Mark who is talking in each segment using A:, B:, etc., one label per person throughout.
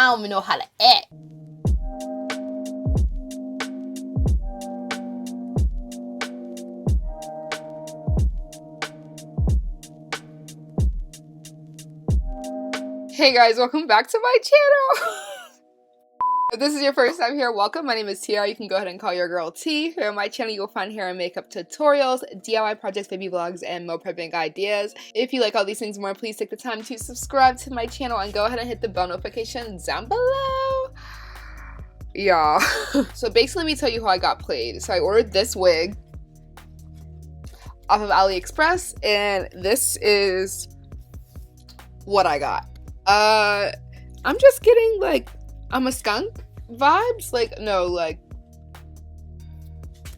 A: don't even know how to act. Hey guys, welcome back to my channel. If this is your first time here, welcome. My name is Tierra. You can go ahead and call your girl T. Here on my channel, you'll find hair and makeup tutorials, DIY projects, baby vlogs, and meal prepping ideas. If you like all these things more, please take the time to subscribe to my channel and go ahead and hit the bell notification down below. Y'all. So basically, let me tell you how I got played. So I ordered this wig off of AliExpress, and this is what I got. I'm just getting like I'm a skunk vibes. Like, no, like,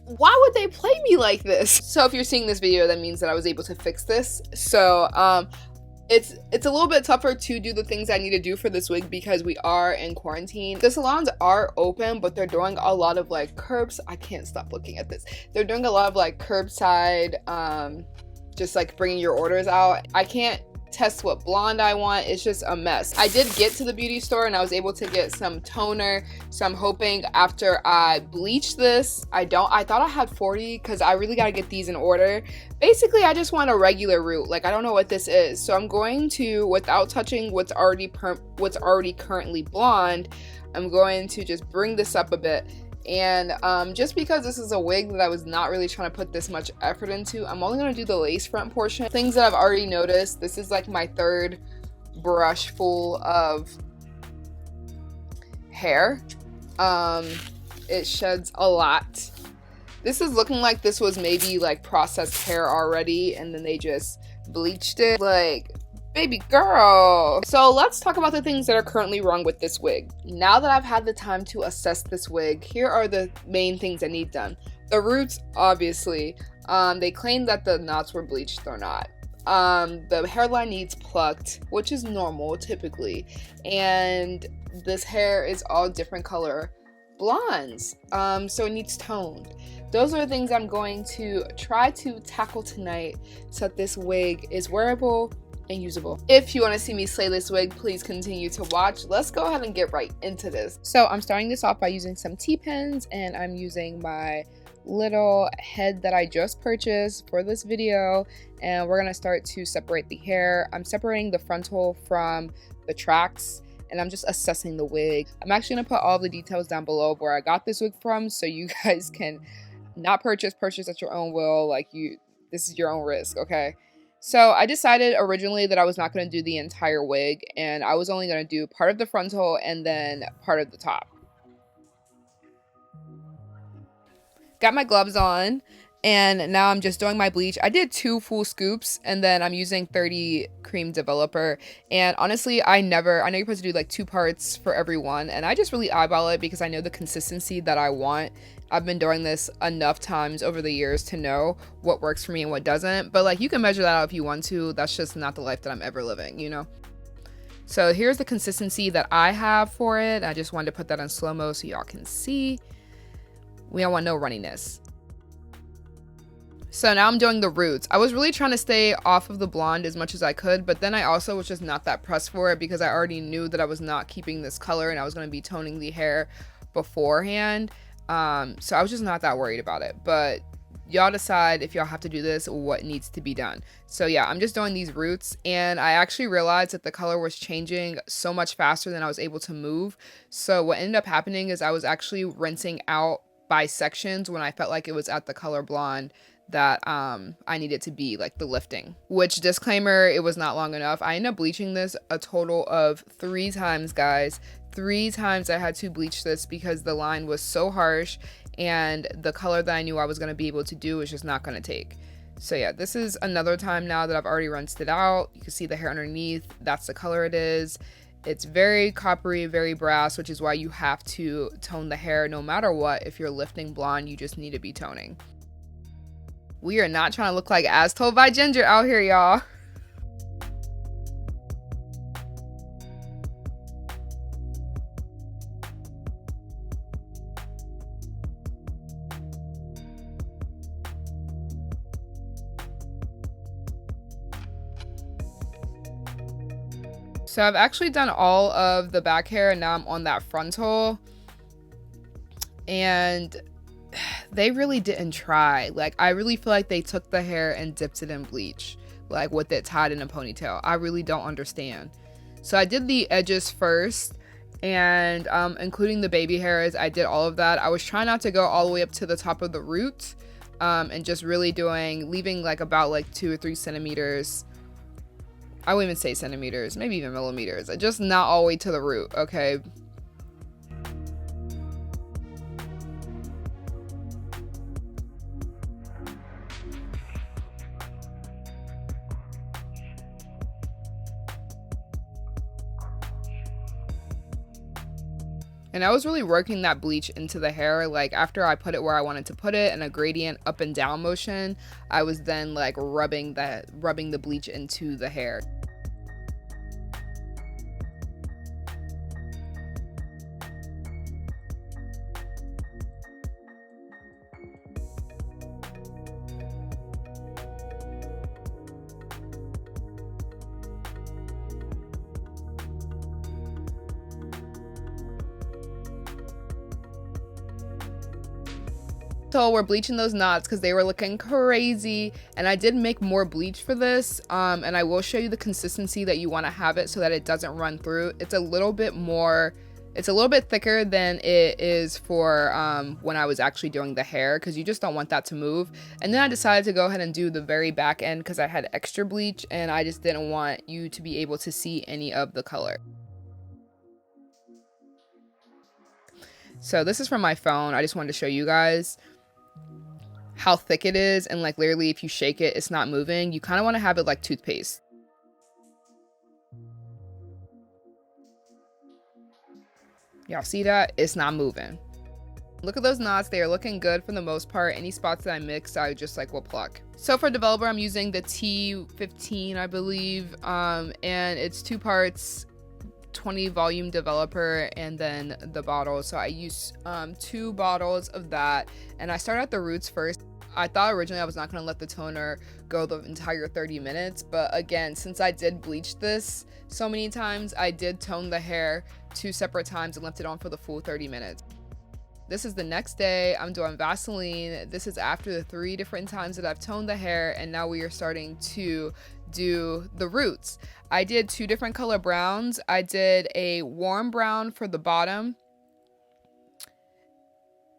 A: why would they play me like this? So if you're seeing this video, that means that I was able to fix this. So it's a little bit tougher to do the things I need to do for this wig because we are in quarantine. The salons are open, but they're doing a lot of like I can't stop looking at this. They're doing a lot of like curbside, just like bringing your orders out. I can't test what blonde I want. It's just a mess. I did get to the beauty store and I was able to get some toner, so I'm hoping after I bleach this, I thought I had 40 because I really got to get these in order. Basically, I just want a regular root. Like, I don't know what this is, so I'm going to, without touching what's already currently blonde, I'm going to just bring this up a bit. And just because this is a wig that I was not really trying to put this much effort into, I'm only going to do the lace front portion. Things that I've already noticed, this is like my third brush full of hair. It sheds a lot. This is looking like this was maybe like processed hair already and then they just bleached it. Like, baby girl. So let's talk about the things that are currently wrong with this wig. Now that I've had the time to assess this wig, here are the main things I need done. The roots, obviously, they claim that the knots were bleached. They're not. The hairline needs plucked, which is normal typically, and this hair is all different color blondes, so it needs toned. Those are the things I'm going to try to tackle tonight so that this wig is wearable and usable. If you want to see me slay this wig, please continue to watch. Let's go ahead and get right into this. So I'm starting this off by using some T-pins, and I'm using my little head that I just purchased for this video, and we're gonna start to separate the hair. I'm separating the frontal from the tracks, and I'm just assessing the wig. I'm actually gonna put all the details down below of where I got this wig from, so you guys can not purchase at your own will. Like, this is your own risk, okay? So I decided originally that I was not going to do the entire wig, and I was only going to do part of the frontal and then part of the top. Got my gloves on, and now I'm just doing my bleach. I did 2 full scoops, and then I'm using 30 cream developer. And honestly, I know you're supposed to do like 2 parts for every one, and I just really eyeball it because I know the consistency that I want. I've been doing this enough times over the years to know what works for me and what doesn't. But like, you can measure that out if you want to. That's just not the life that I'm ever living, you know? So here's the consistency that I have for it. I just wanted to put that on slow-mo so y'all can see. We don't want no runniness. So now I'm doing the roots. I was really trying to stay off of the blonde as much as I could, but then I also was just not that pressed for it because I already knew that I was not keeping this color and I was going to be toning the hair beforehand. So I was just not that worried about it, but y'all decide if y'all have to do this, what needs to be done. So yeah, I'm just doing these roots, and I actually realized that the color was changing so much faster than I was able to move. So what ended up happening is I was actually rinsing out by sections when I felt like it was at the color blonde that I needed to be, like the lifting. Which, disclaimer, it was not long enough. I ended up bleaching this a total of 3 times, guys. 3 times I had to bleach this because the line was so harsh and the color that I knew I was going to be able to do was just not going to take. So yeah, this is another time now that I've already rinsed it out. You can see the hair underneath. That's the color it is. It's very coppery, very brass, which is why you have to tone the hair no matter what. If you're lifting blonde, you just need to be toning. We are not trying to look like As Told by Ginger out here, y'all. So I've actually done all of the back hair and now I'm on that frontal. And they really didn't try. Like, I really feel like they took the hair and dipped it in bleach, like with it tied in a ponytail. I really don't understand. So I did the edges first, and including the baby hairs, I did all of that. I was trying not to go all the way up to the top of the root, and just really leaving like about like 2 or 3 centimeters. I wouldn't even say centimeters, maybe even millimeters. Just not all the way to the root, okay? And I was really working that bleach into the hair. Like, after I put it where I wanted to put it in a gradient up and down motion, I was then like rubbing the bleach into the hair. So we're bleaching those knots because they were looking crazy, and I did make more bleach for this, and I will show you the consistency that you want to have it so that it doesn't run through. It's a little bit thicker than it is for when I was actually doing the hair, because you just don't want that to move. And then I decided to go ahead and do the very back end because I had extra bleach and I just didn't want you to be able to see any of the color. So this is from my phone. I just wanted to show you guys how thick it is, and like literally if you shake it, it's not moving. You kind of want to have it like toothpaste. Y'all see that? It's not moving. Look at those knots. They are looking good for the most part. Any spots that I mixed, I just like will pluck. So for developer, I'm using the T15, I believe, and it's 2 parts 20 volume developer and then the bottle. So I use 2 bottles of that, and I start at the roots first. I thought originally I was not going to let the toner go the entire 30 minutes, but again, since I did bleach this so many times, I did tone the hair 2 separate times and left it on for the full 30 minutes. This is the next day. I'm doing Vaseline. This is after the 3 different times that I've toned the hair, and now we are starting to do the roots. I did 2 different color browns. I did a warm brown for the bottom,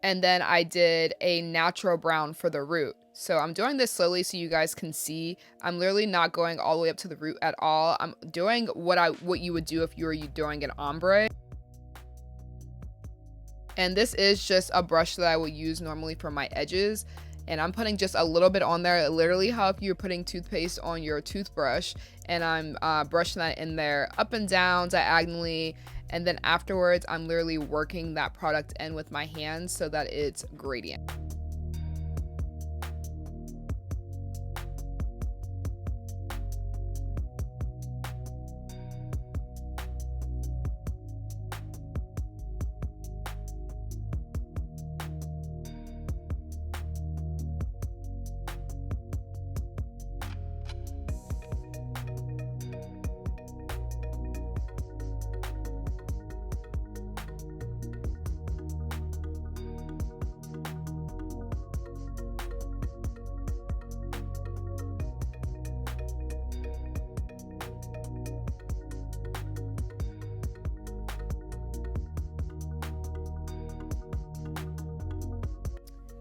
A: and then I did a natural brown for the root. So I'm doing this slowly so you guys can see. I'm literally not going all the way up to the root at all. I'm doing what you would do if you were doing an ombre. And this is just a brush that I would use normally for my edges. And I'm putting just a little bit on there, literally how if you're putting toothpaste on your toothbrush. And I'm brushing that in there up and down diagonally. And then afterwards, I'm literally working that product in with my hands so that it's gradient.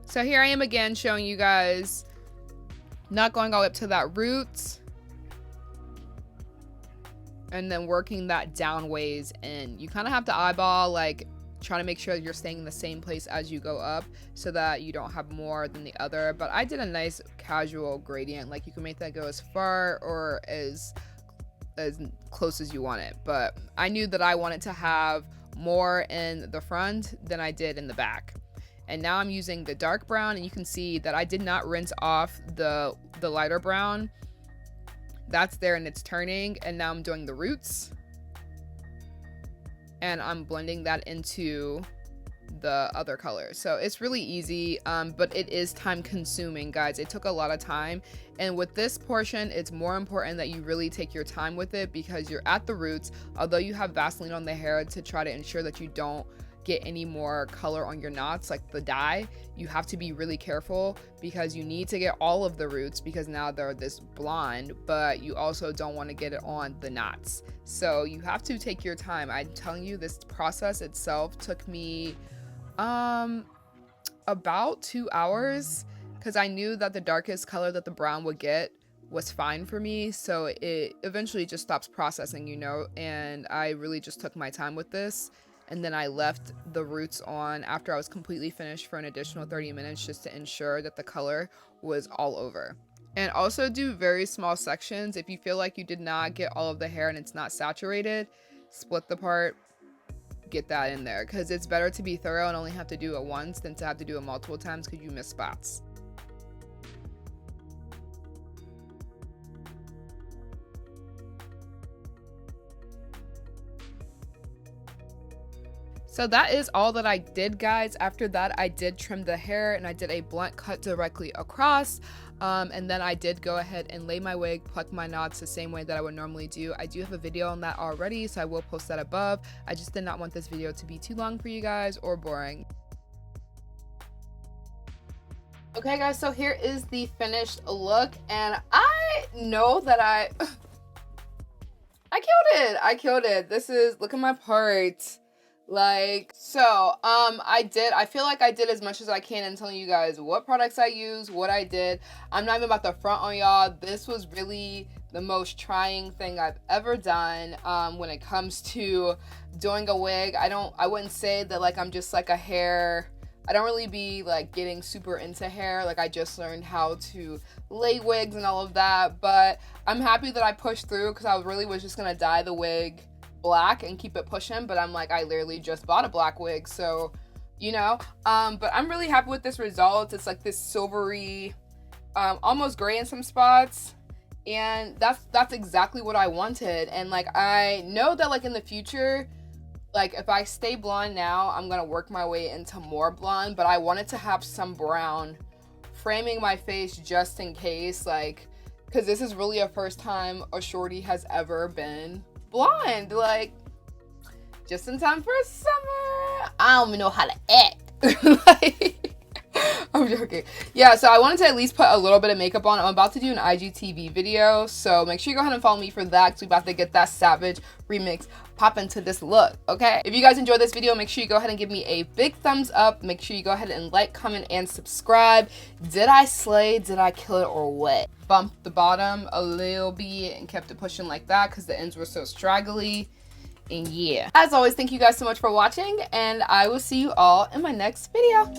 A: So here I am again showing you guys not going all the way up to that root and then working that down ways in. You kind of have to eyeball, like trying to make sure you're staying in the same place as you go up so that you don't have more than the other. But I did a nice casual gradient. Like you can make that go as far or as close as you want it. But I knew that I wanted to have more in the front than I did in the back. And now I'm using the dark brown, and you can see that I did not rinse off the lighter brown. That's there and it's turning, and now I'm doing the roots. And I'm blending that into the other color. So it's really easy, but it is time consuming, guys. It took a lot of time, and with this portion it's more important that you really take your time with it, because you're at the roots. Although you have Vaseline on the hair to try to ensure that you don't get any more color on your knots, like the dye, you have to be really careful, because you need to get all of the roots, because now they're this blonde, but you also don't want to get it on the knots. So you have to take your time. I'm telling you, this process itself took me about 2 hours, because I knew that the darkest color that the brown would get was fine for me, so it eventually just stops processing, you know. And I really just took my time with this, and then I left the roots on after I was completely finished for an additional 30 minutes, just to ensure that the color was all over. And also do very small sections. If you feel like you did not get all of the hair and it's not saturated, split the part, get that in there, because it's better to be thorough and only have to do it once than to have to do it multiple times because you miss spots. So that is all that I did, guys. After that, I did trim the hair and I did a blunt cut directly across. And then I did go ahead and lay my wig, pluck my knots the same way that I would normally do. I do have a video on that already, so I will post that above. I just did not want this video to be too long for you guys or boring. Okay, guys, so here is the finished look, and I know that I killed it. I killed it. This is, look at my part. Like, so I feel like I did as much as I can in telling you guys what products I use, what I did. I'm not even about to front on y'all. This was really the most trying thing I've ever done when it comes to doing a wig. I wouldn't say that like I'm just like a hair, I don't really be like getting super into hair. Like, I just learned how to lay wigs and all of that, but I'm happy that I pushed through, because I really was just gonna dye the wig black and keep it pushing, but I'm like, I literally just bought a black wig, so you know. But I'm really happy with this result. It's like this silvery, almost gray in some spots, and that's exactly what I wanted. And like, I know that like in the future, like if I stay blonde now, I'm gonna work my way into more blonde, but I wanted to have some brown framing my face just in case, like, because this is really a first time a shorty has ever been blonde, like just in time for summer. I don't even know how to act. Like, I'm joking. Yeah, so I wanted to at least put a little bit of makeup on. I'm about to do an IGTV video, so make sure you go ahead and follow me for that, because we're about to get that Savage remix pop into this look, okay? If you guys enjoyed this video, make sure you go ahead and give me a big thumbs up. Make sure you go ahead and like, comment, and subscribe. Did I slay? Did I kill it, or what? Bumped the bottom a little bit and kept it pushing like that because the ends were so straggly. And yeah, as always, thank you guys so much for watching, and I will see you all in my next video.